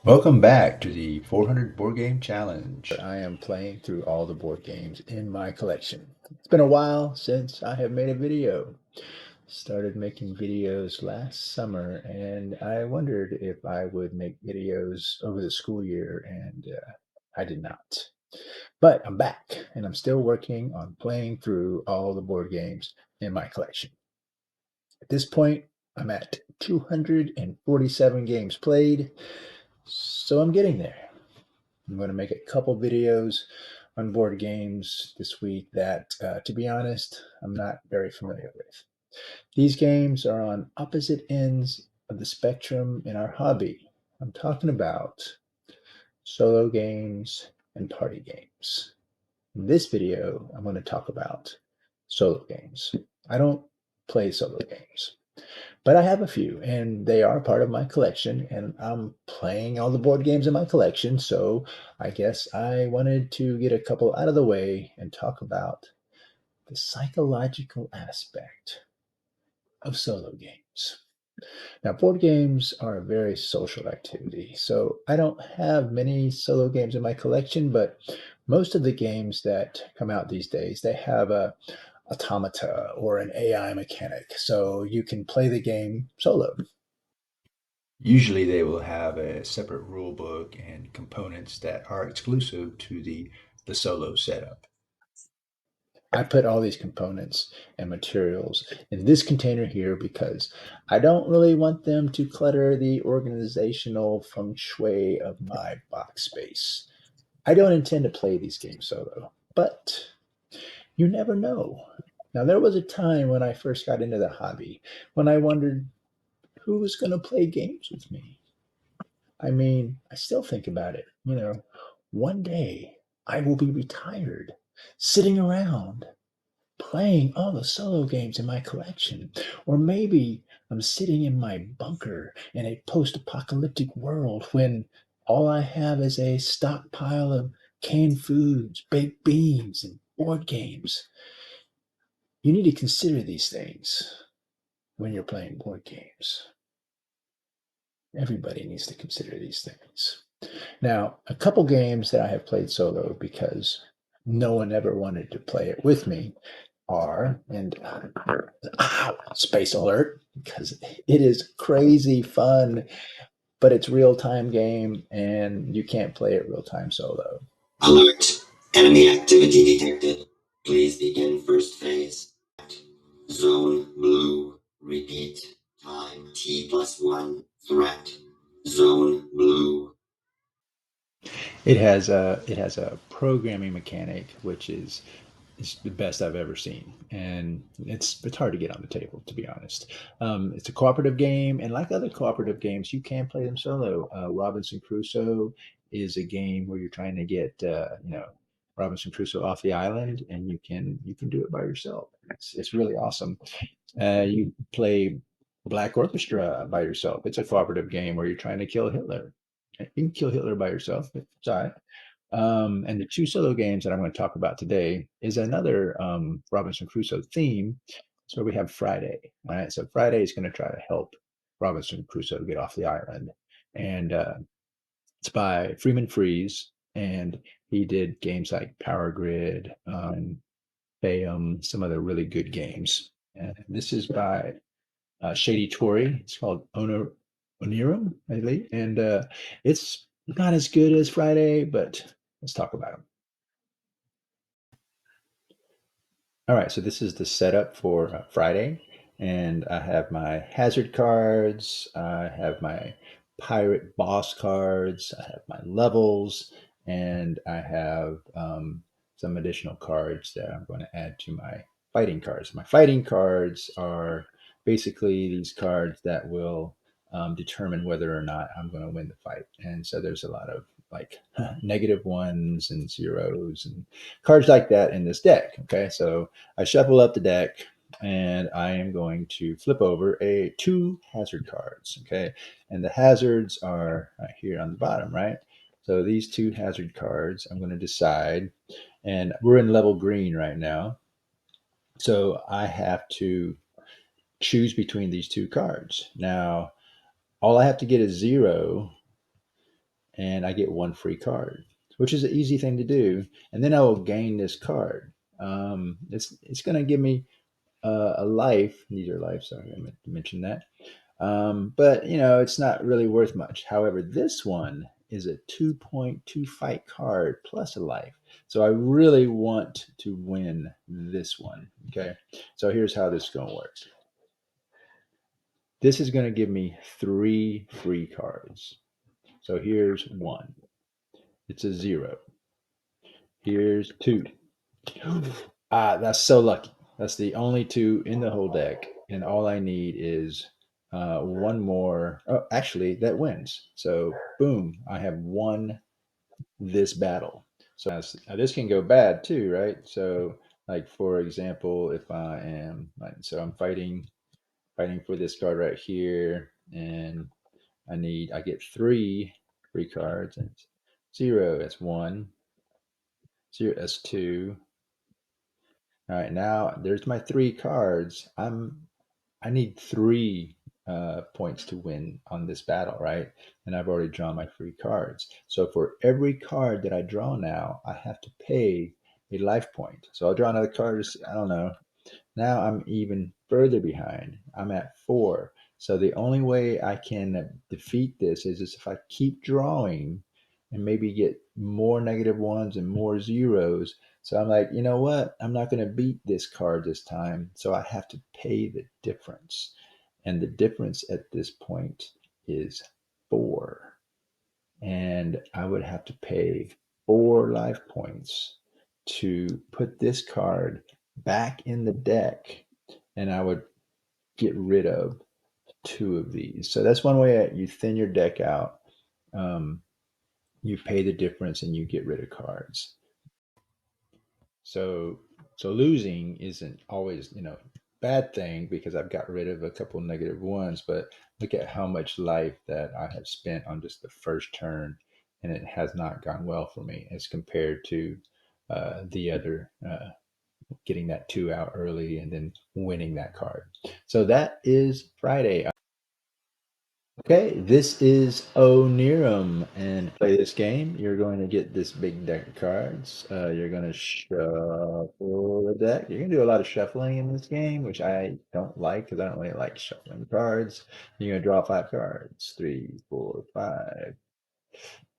Welcome back to the 400 Board Game Challenge. I am playing through all the board games in my collection. It's been a while since I have made a video. Started making videos last summer, and I wondered if I would make videos over the school year, and I did not. But I'm back, and I'm still working on playing through all the board games in my collection. At this point, I'm at 247 games played, so I'm getting there. I'm going to make a couple videos on board games this week that, to be honest, I'm not very familiar with. These games are on opposite ends of the spectrum in our hobby. I'm talking about solo games and party games. In this video, I'm going to talk about solo games. I don't play solo games. But I have a few, and they are part of my collection, and I'm playing all the board games in my collection, so I guess I wanted to get a couple out of the way and talk about the psychological aspect of solo games. Now, board games are a very social activity, so I don't have many solo games in my collection, but most of the games that come out these days, they have a automata or an AI mechanic, so you can play the game solo. Usually, they will have a separate rule book and components that are exclusive to the solo setup. I put all these components and materials in this container here because I don't really want them to clutter the organizational feng shui of my box space. I don't intend to play these games solo, but you never know. Now, there was a time when I first got into the hobby when I wondered who was going to play games with me. I mean, I still think about it. One day I will be retired, sitting around playing all the solo games in my collection. Or maybe I'm sitting in my bunker in a post apocalyptic world when all I have is a stockpile of canned foods, baked beans, and board games. You need to consider these things when you're playing board games. Everybody needs to consider these things. Now, a couple games that I have played solo because no one ever wanted to play it with me are, and Space Alert, because it is crazy fun, but it's real time game and you can't play it real time solo. Alert. Enemy activity detected. Please begin first phase. Zone blue. Repeat. Time T plus 1. Threat. Zone blue. It has a programming mechanic which is the best I've ever seen, and it's hard to get on the table, to be honest. It's a cooperative game, and like other cooperative games, you can play them solo. Robinson Crusoe is a game where you're trying to get Robinson Crusoe off the island, and you can do it by yourself. It's really awesome. You play Black Orchestra by yourself. It's a cooperative game where you're trying to kill Hitler. You can kill Hitler by yourself. It's all right. And the two solo games that I'm going to talk about today is another Robinson Crusoe theme. So we have Friday. All right. So Friday is going to try to help Robinson Crusoe get off the island. And it's by Freeman Freeze. And he did games like Power Grid, Fayum, some other really good games. And this is by Shady Tory. It's called Onirum, I believe. And it's not as good as Friday, but let's talk about them. All right, so this is the setup for Friday, and I have my hazard cards, I have my pirate boss cards, I have my levels, and I have some additional cards that I'm going to add to my fighting cards. My fighting cards are basically these cards that will determine whether or not I'm going to win the fight. And so there's a lot of like negative ones and zeros and cards like that in this deck. Okay, so I shuffle up the deck and I am going to flip over two hazard cards. Okay, and the hazards are right here on the bottom, right? So these two hazard cards, I'm going to decide, and we're in level green right now. So I have to choose between these two cards. Now, all I have to get is zero and I get one free card, which is an easy thing to do. And then I will gain this card. It's going to give me a life. These are life. Sorry, I meant to mention that. But you know, it's not really worth much. However, this one is a 2.2 fight card plus a life. So I really want to win this one. Okay. So here's how this is going to work. This is going to give me 3 free cards. So here's 1. It's a 0. Here's 2. Ah, that's so lucky. That's the only 2 in the whole deck. And all I need is one more. Oh, actually, that wins. So boom, I have won this battle. So now this can go bad too, right? So like for example, if I am so I'm fighting for this card right here, and I get 3 free cards, and 0, that's 1, 0, that's 2. All right, now there's my 3 cards. I need 3 points to win on this battle, right? And I've already drawn my free cards. So for every card that I draw now, I have to pay a life point. So I'll draw another card. I don't know. Now I'm even further behind. I'm at 4. So the only way I can defeat this is if I keep drawing and maybe get more negative ones and more zeros. So I'm like, you know what? I'm not going to beat this card this time. So I have to pay the difference. And the difference at this point is 4. And I would have to pay 4 life points to put this card back in the deck, and I would get rid of 2 of these. So that's one way you thin your deck out. You pay the difference and you get rid of cards. So losing isn't always, bad thing because I've got rid of a couple negative ones, but look at how much life that I have spent on just the first turn, and it has not gone well for me as compared to the other getting that 2 out early and then winning that card. So that is Friday. Okay, this is Onirum, and play this game. You're going to get this big deck of cards. You're going to shuffle the deck. You're going to do a lot of shuffling in this game, which I don't like because I don't really like shuffling cards. You're going to draw 5 cards, 3, 4, 5.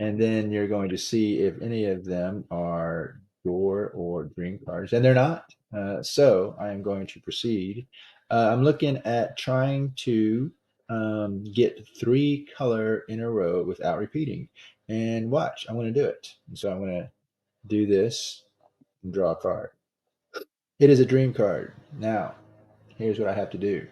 And then you're going to see if any of them are door or dream cards, and they're not. So I am going to proceed. I'm looking at trying to get 3 color in a row without repeating. And watch, I'm going to do it. And so I'm going to do this and draw a card. It is a dream card. Now, here's what I have to do.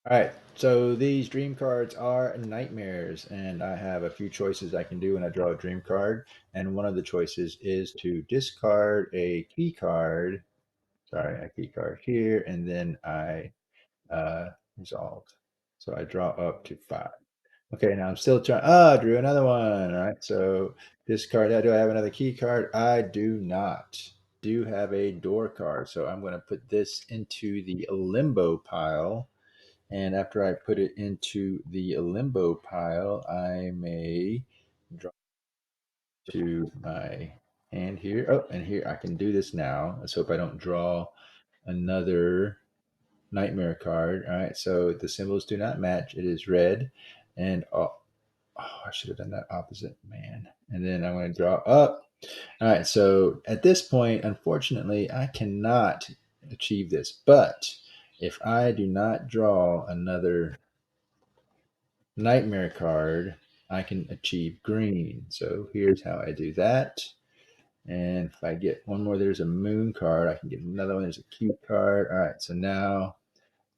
All right, so these dream cards are nightmares, and I have a few choices I can do when I draw a dream card. And one of the choices is to discard a key card. Sorry, a key card here, and then I resolve. So I draw up to 5. Okay, now I'm still trying. I drew another one. All right, so discard that. Do I have another key card? I do not. Do have a door card, so I'm going to put this into the limbo pile. And after I put it into the limbo pile, I may draw to my hand here. Oh, and here I can do this now. Let's hope I don't draw another nightmare card. All right, so the symbols do not match. It is red. And I should have done that opposite, man. And then I'm going to draw up. All right, so at this point, unfortunately, I cannot achieve this. But if I do not draw another nightmare card, I can achieve green. So here's how I do that. And if I get one more, there's a moon card. I can get another one. There's a cute card. All right, so now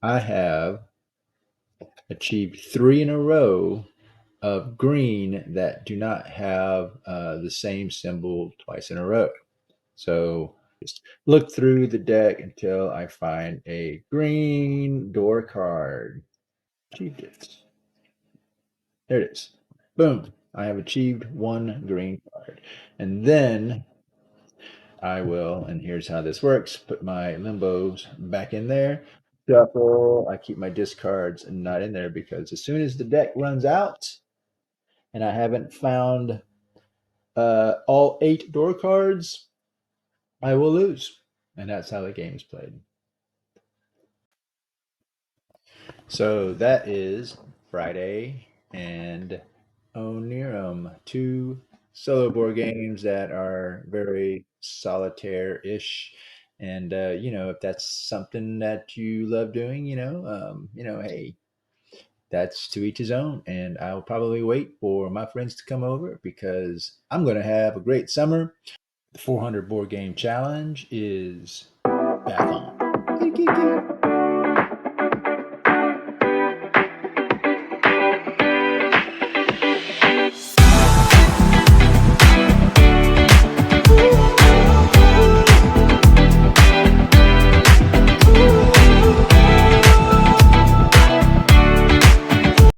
I have achieved 3 in a row of green that do not have the same symbol twice in a row. So just look through the deck until I find a green door card. Achieved it. There it is. Boom. I have achieved 1 green card. And then I will, and here's how this works, put my limbos back in there. Shuffle. I keep my discards not in there because as soon as the deck runs out, and I haven't found all 8 door cards, I will lose. And that's how the game's played. So that is Friday and Onirum, 2 solo board games that are very solitaire-ish. And if that's something that you love doing, hey, that's to each his own. And I'll probably wait for my friends to come over because I'm going to have a great summer. The 400 board game challenge is back on.